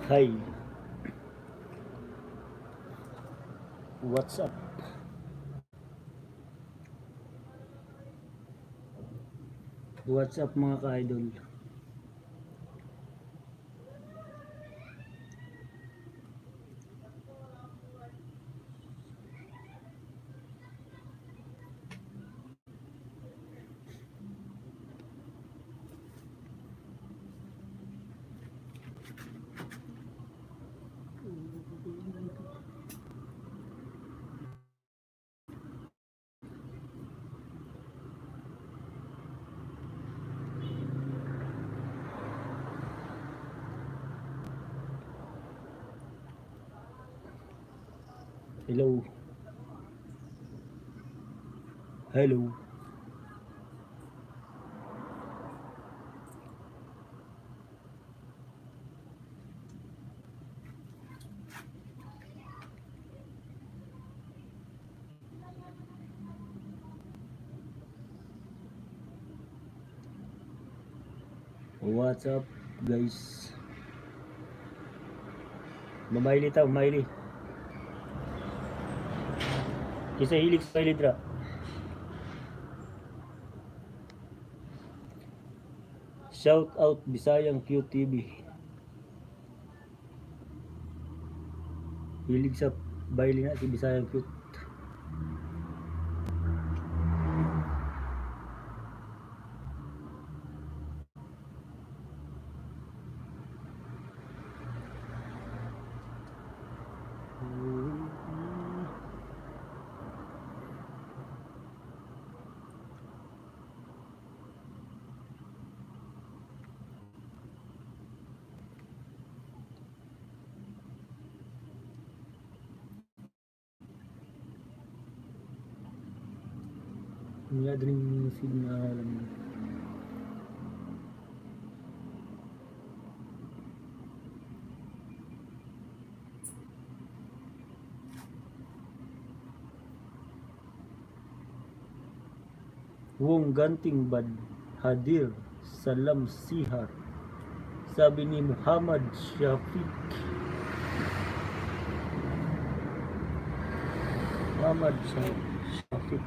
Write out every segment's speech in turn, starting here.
Hi, what's up? What's up mga ka-idol? Hello. Hello. What's up guys? Mamayli ta, mamayli. Kisa hilig sa mamayli dra. Shout out Bisayang QTV. Hilig sa baili na si Bisayang Q. Wala din signal. Wong Ganting Bad Hadir Salam Sihar, sabi ni Muhammad Shafiq. Muhammad Shafiq.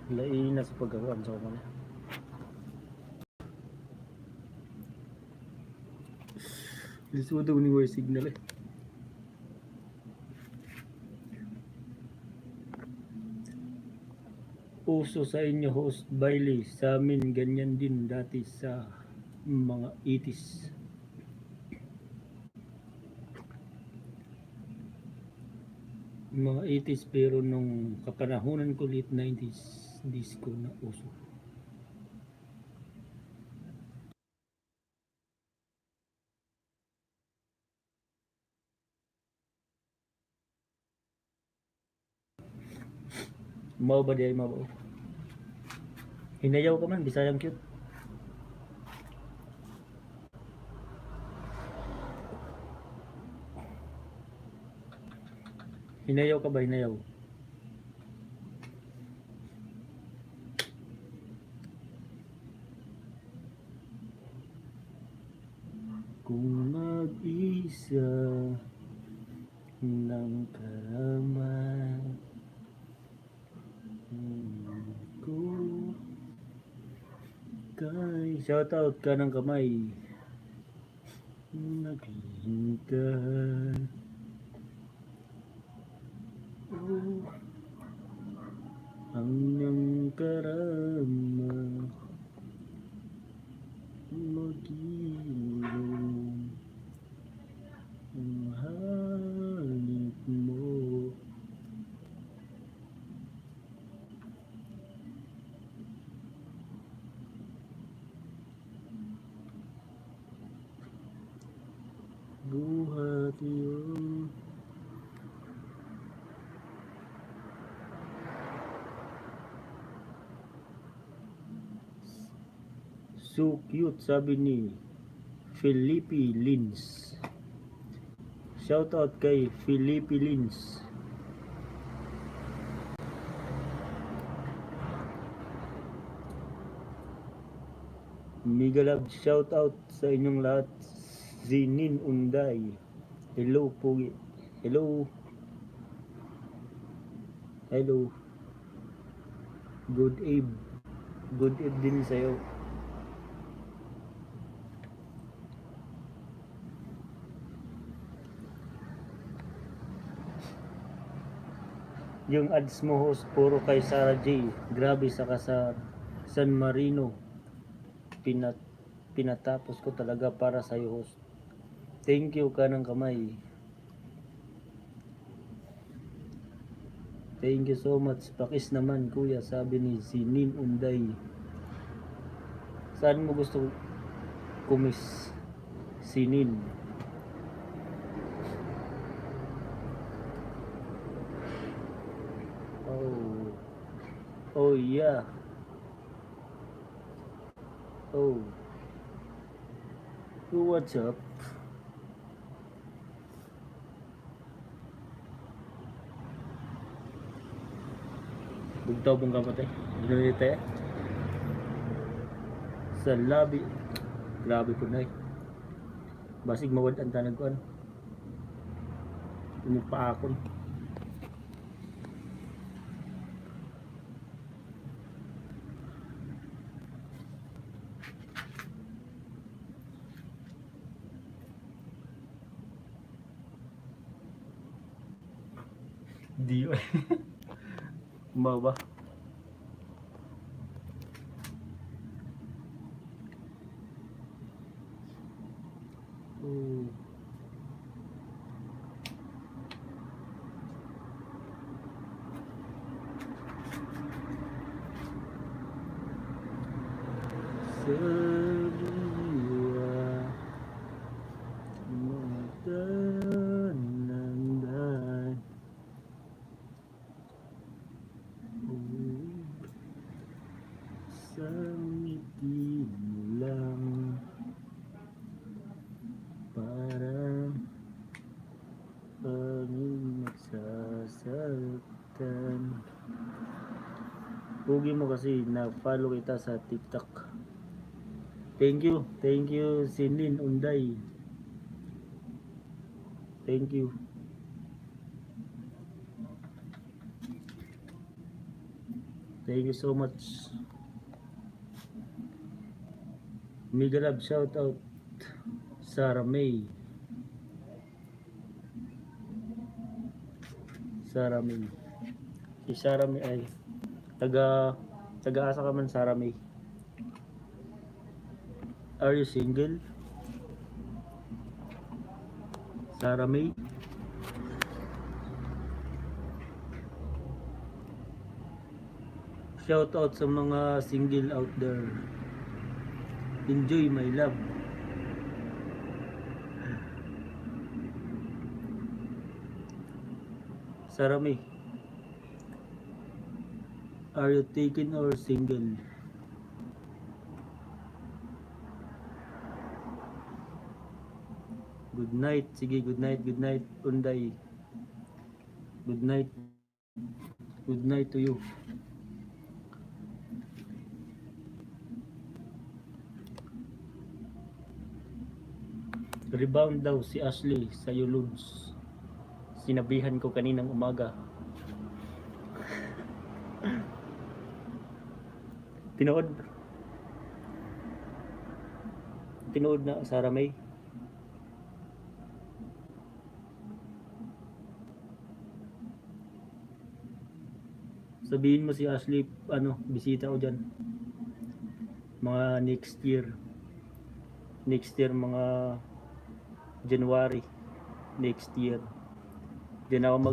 Laina sa pagkakuan sa mga lisudo ni way signal eh. Uso sa inyo host Bailey, sa amin ganyan din dati sa mga 80s. Mga 80s pero nung kapanahonan ko late 90s disco na uso. Mao ba di mao? Hinayaw ka man Bisayang cute. Hinayaw ka ba hinayaw? Kung mag-isa ng karaman ko kay shoutout ka ng kamay naghihintay. Oh, ang nang karama mag-inom ang hanip mo. Buhat yun. So cute, sabi ni Felipe Lins. Shout out kay Felipe Lins. Mega love, shout out sa inyong lahat. Zinin Unday. Hello Pugi. Hello. Hello. Good eve. Good eve din sa'yo. Yung ads mo host, puro kay Sarah J. Grabe, saka sa San Marino. Pinatapos ko talaga para sa'yo host. Thank you ka ng kamay. Thank you so much. Pakis naman kuya, sabi ni Zinin Unday. Saan mo gusto kumis? Sinin. Oh yeah. Oh. So what's up? Bugtaw bong kapatay. Ginunite. Sa labi. Grabe po na eh. Basig mawad ang tanag ko ano. Umupaakon. Di ba? Maba. Oh. Sebuah matanandan sa ngiti mo lang parang panging nagsasaktan. Pugi mo kasi na-follow kita sa TikTok. Thank you Sinin Unday. Thank you. Thank you so much. Mega love, shout out Sarah May. Sarah May. Si Sarah May ay taga-asa ka man, Sarah May. Are you single? Sarah May? Shout out sa mga single out there. Enjoy my love. Sarah May, are you taken or single? Good night. Sige, good night Unday. Good night to you. Rebound daw si Ashley sa Lods. Sinabihan ko kaninang umaga. Tinood na Sarah May. Sabihin mo si Ashley, bisita ko dyan. Mga next year mga January next year. Diyan ako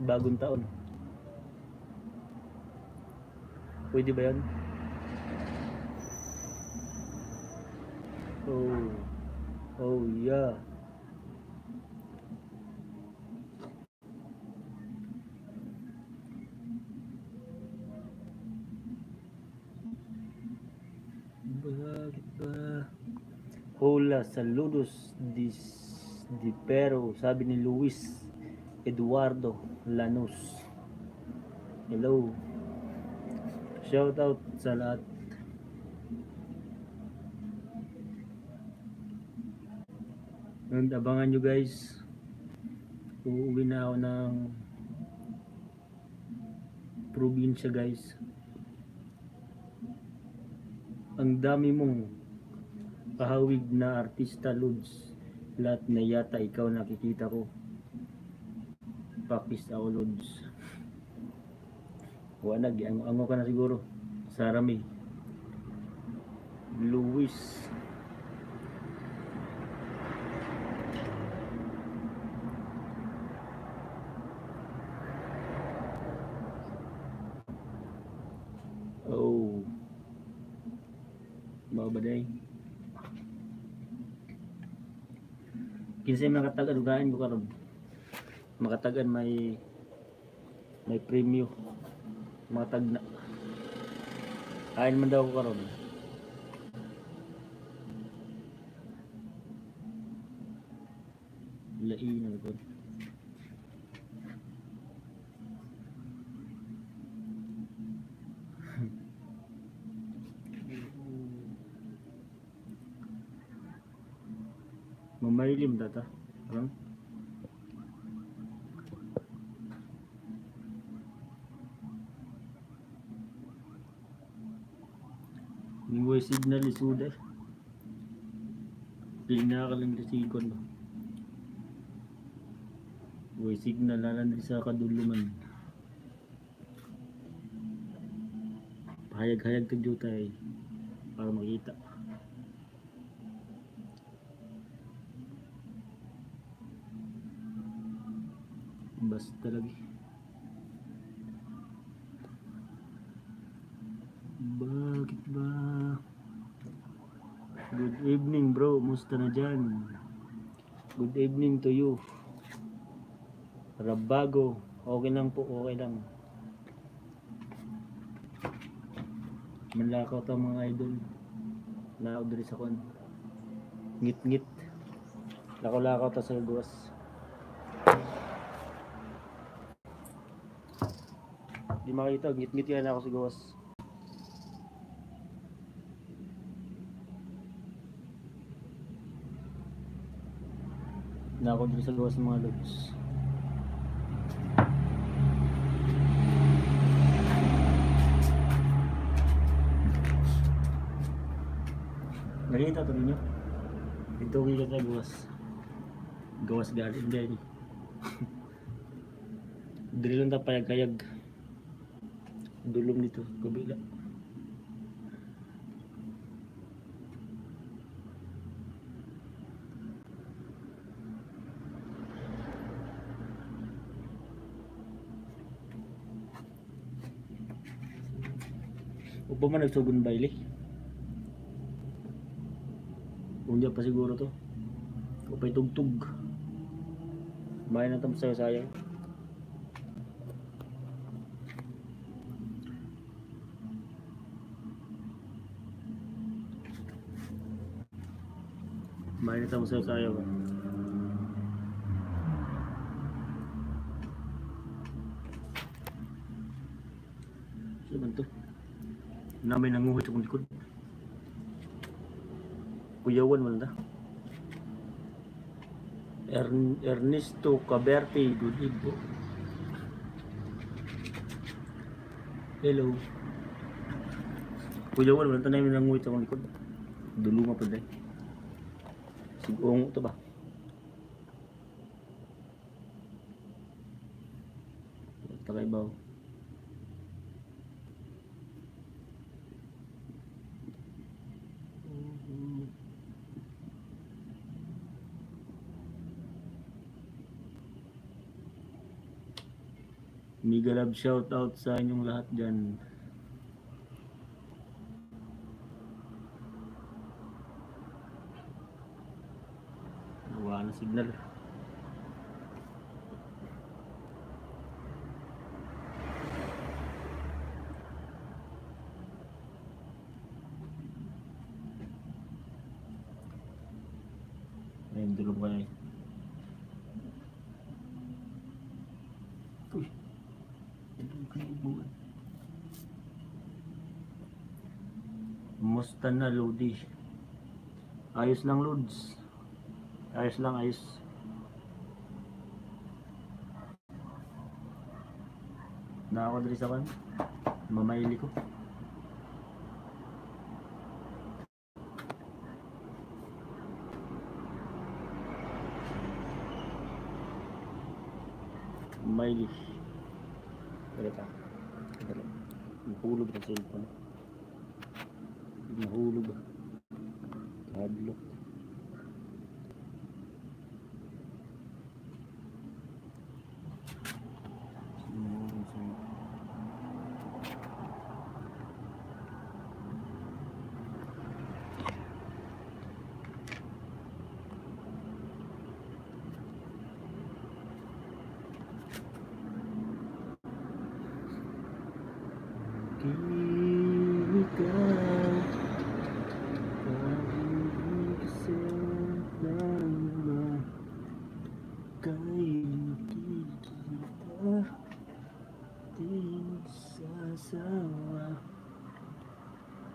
bagong taon. Pwede ba yan? Oh yeah. Bakit ba? Hola, saludos di pero, sabi ni Luis Eduardo Lanus. Hello. Shout out sa lahat. And abangan nyo guys, uuwi na ako ng probinsya guys. Ang dami mong kahawig na artista Lods, lahat na yata ikaw nakikita ko. Pakis ako Lods. Wanag, ango ka na siguro. Sarami. Luis. Oh. Babaday. Kinsay makatagan ugahan ko karon. Makatagan may premyo. Matag na. Kain man daw ko karon. Lain na ko. Mamailim data. Karon. May signal isuda. Pinakalang resikon ba? May signal nalan sa kaduluman. Hayag-hayag ka jutay para makita. Basta lagi. Bakit ba? Good evening bro, musta na dyan? Good evening to you. Rabago, okay lang po, okay lang. Manlakaw to mga idol. Lakaw diri sa kon. Ngit-ngit. Lakaw-lakaw to sa gawas. Di makita, ngit-ngit yan ako sa gawas. Nako dito sa gawas ng mga lods. Nakita to ninyo? Ito kita sa gawas. Gawas galing din. Dili lang ta payag-kayag. Dulom dito, kabila. Upo man nagsugon baile. Unya pa siguro to. Upay tugtog. Bahay na tam sayo-sayo. Bahay na tam sayo-sayo. Saan man to? Namay nanguhit sa kong likod. Kuyawan mo na. Ernesto Caberte, good evening. Hello. Kuyawan mo na. Tanay mo nanguhit sa kong likod. Duluma pa dahil. Sigong ito ba? Takay ba? Mega love shout out sa inyong lahat dyan. Wala na signal. Ayun, dulog ka na eh. Uy. Musta na Lodi? Ayos lang Lods. Ayos lang, ayos. Na ako diri sa kan. Mamayli ko. Mamayli. Berita. Mahulog ang cellphone. Mahulog. Hadlock.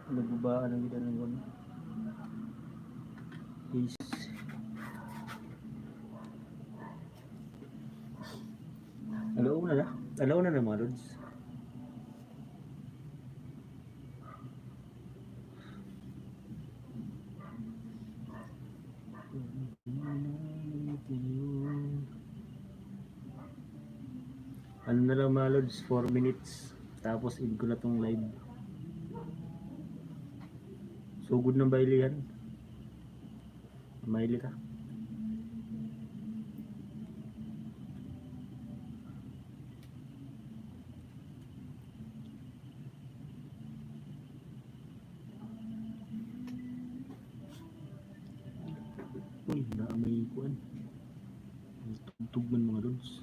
Nagbabaan ang gila ng gano'n. Peace. Alaw na mga lods. Ano na lang mga lods, 4 minutes. Tapos end ko na tong live. Sugod ng bailihan. Maili ka. Uy, may kuan. Tugtog man mga lods.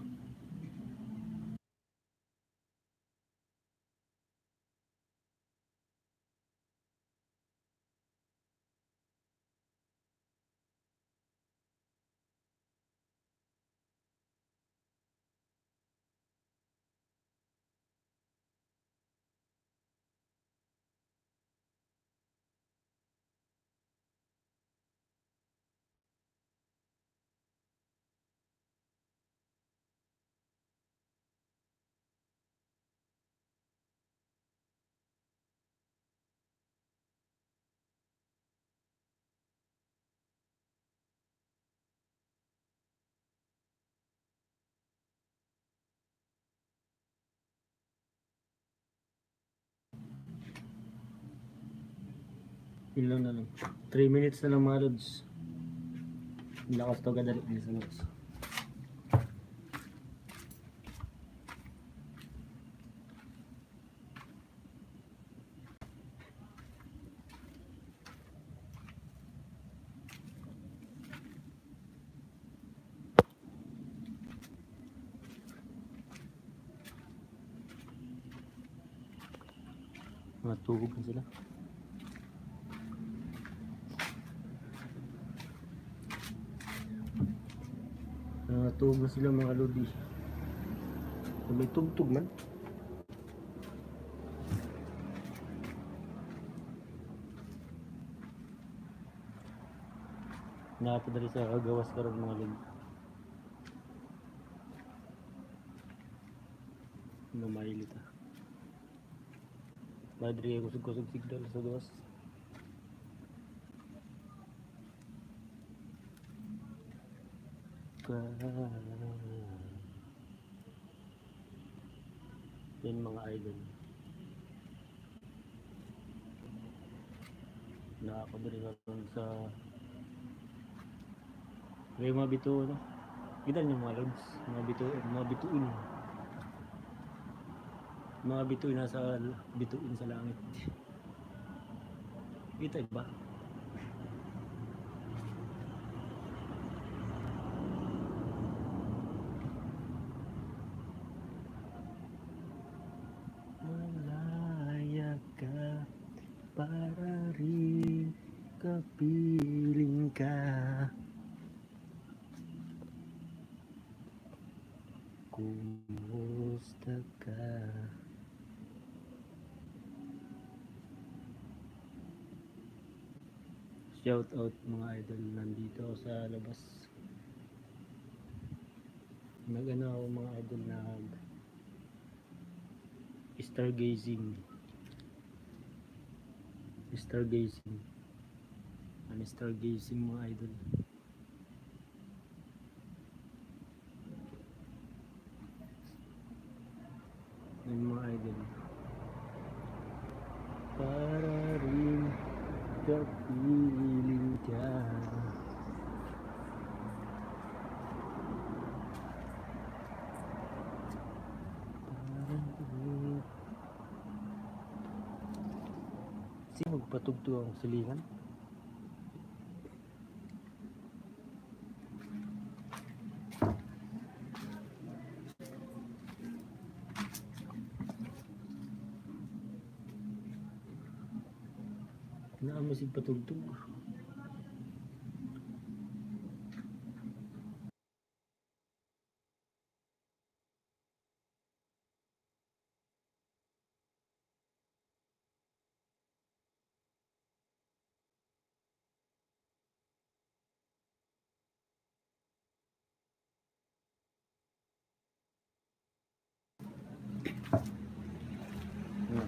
Ilan na lang. 3 minutes na lang mga lods. Lakas to gadali sa lods. Matugog na sila. Natugog na sila mga lodi. May tugtog man. Napadali sa kagawas karon mga lodi. Lumayli ta. Madri kusog-kusog signal sa gawas. Yan mga idol. Nakakabali karon sa may mga bituo, no? Kita niyo mga lods, mga bituin. Mga bituin nasa bituin sa langit. Kita ba? Malaya ka para rin kapiling ka. Kumusta ka? Shout out mga idol, nandito sa labas. Nag-ano ako mga idol, nag stargazing. Stargazing. Ano stargazing mga idol? Yung mga idol. Para rin kapiling ka. Kasi magpatugtog ang silingan. Naamasig patugtog.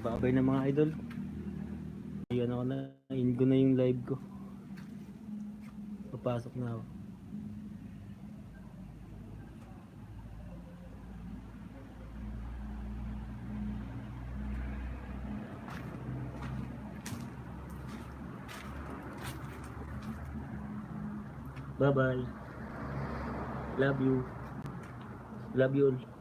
Babay na mga idol. Ayan ako na, in ko na yung live ko. Papasok na ako. Bye bye. Love you. Love you all.